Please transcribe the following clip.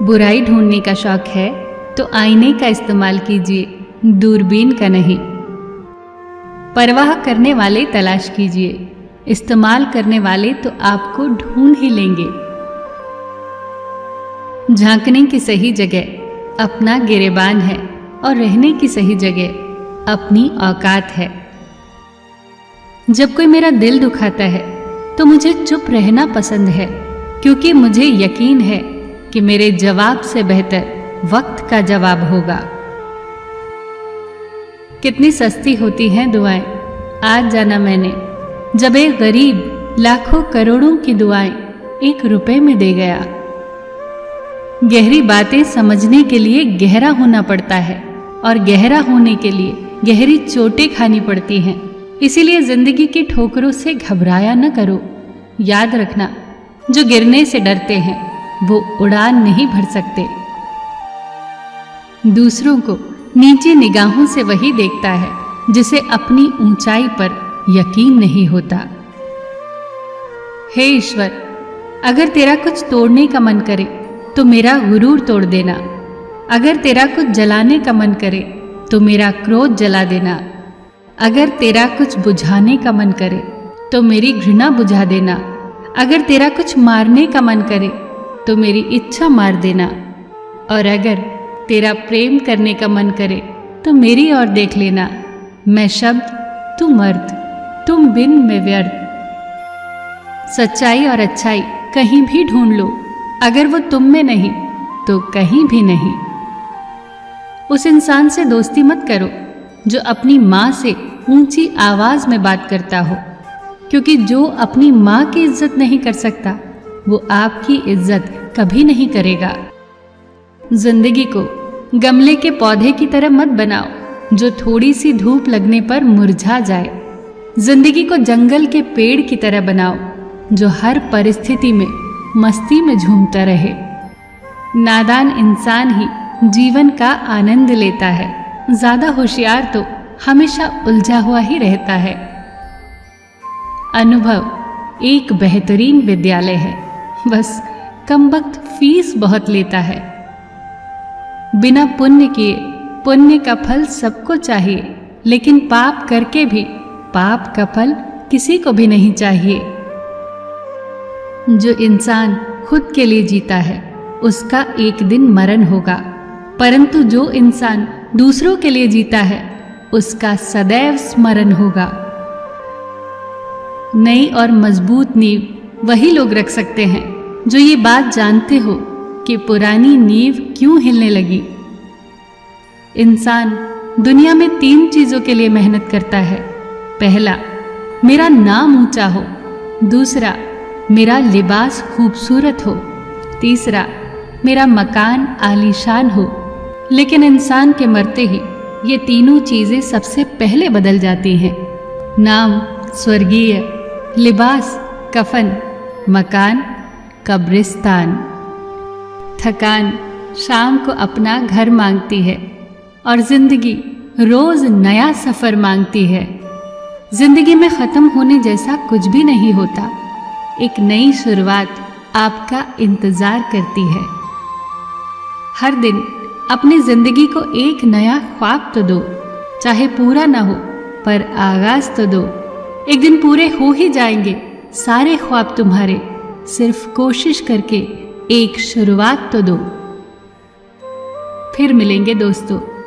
बुराई ढूंढने का शौक है तो आईने का इस्तेमाल कीजिए, दूरबीन का नहीं। परवाह करने वाले तलाश कीजिए, इस्तेमाल करने वाले तो आपको ढूंढ ही लेंगे। झांकने की सही जगह अपना गिरेबान है और रहने की सही जगह अपनी औकात है। जब कोई मेरा दिल दुखाता है तो मुझे चुप रहना पसंद है, क्योंकि मुझे यकीन है कि मेरे जवाब से बेहतर वक्त का जवाब होगा। कितनी सस्ती होती हैं दुआएं, आज जाना मैंने, जब एक गरीब लाखों करोड़ों की दुआएं 1 रुपए में दे गया। गहरी बातें समझने के लिए गहरा होना पड़ता है और गहरा होने के लिए गहरी चोटें खानी पड़ती हैं। इसीलिए जिंदगी की ठोकरों से घबराया न करो। याद रखना, जो गिरने से डरते हैं वो उड़ान नहीं भर सकते। दूसरों को नीची निगाहों से वही देखता है जिसे अपनी ऊंचाई पर यकीन नहीं होता। हे ईश्वर, अगर तेरा कुछ तोड़ने का मन करे तो मेरा गुरूर तोड़ देना। अगर तेरा कुछ जलाने का मन करे तो मेरा क्रोध जला देना। अगर तेरा कुछ बुझाने का मन करे तो मेरी घृणा बुझा देना। अगर तेरा कुछ मारने का मन करे तो मेरी इच्छा मार देना। और अगर तेरा प्रेम करने का मन करे तो मेरी ओर देख लेना। मैं शब्द, तू मर्द, तुम बिन में व्यर्थ। सच्चाई और अच्छाई कहीं भी ढूंढ लो, अगर वो तुम में नहीं तो कहीं भी नहीं। उस इंसान से दोस्ती मत करो जो अपनी माँ से ऊंची आवाज में बात करता हो, क्योंकि जो अपनी माँ की इज्जत नहीं कर सकता वो आपकी इज्जत कभी नहीं करेगा। जिंदगी को गमले के पौधे की तरह मत बनाओ जो थोड़ी सी धूप लगने पर मुरझा जाए। जिंदगी को जंगल के पेड़ की तरह बनाओ जो हर परिस्थिति में मस्ती में झूमता रहे। नादान इंसान ही जीवन का आनंद लेता है, ज्यादा होशियार तो हमेशा उलझा हुआ ही रहता है। अनुभव एक बेहतरीन विद्यालय है, बस कमबख्त फीस बहुत लेता है। बिना पुण्य किए पुण्य का फल सबको चाहिए, लेकिन पाप करके भी पाप का फल किसी को भी नहीं चाहिए। जो इंसान खुद के लिए जीता है उसका एक दिन मरण होगा, परंतु जो इंसान दूसरों के लिए जीता है उसका सदैव स्मरण होगा। नई और मजबूत नींव वही लोग रख सकते हैं जो ये बात जानते हो कि पुरानी नींव क्यों हिलने लगी। इंसान दुनिया में 3 चीजों के लिए मेहनत करता है। पहला, मेरा नाम ऊंचा हो। दूसरा, मेरा लिबास खूबसूरत हो। तीसरा, मेरा मकान आलीशान हो। लेकिन इंसान के मरते ही ये तीनों चीजें सबसे पहले बदल जाती हैं। नाम स्वर्गीय, लिबास कफन, मकान कब्रिस्तान। थकान शाम को अपना घर मांगती है और जिंदगी रोज नया सफर मांगती है। जिंदगी में खत्म होने जैसा कुछ भी नहीं होता। एक नई शुरुआत आपका इंतजार करती है। हर दिन अपनी जिंदगी को एक नया ख्वाब तो दो, चाहे पूरा ना हो पर आगाज तो दो। एक दिन पूरे हो ही जाएंगे सारे ख्वाब तुम्हारे, सिर्फ कोशिश करके एक शुरुआत तो दो। फिर मिलेंगे दोस्तों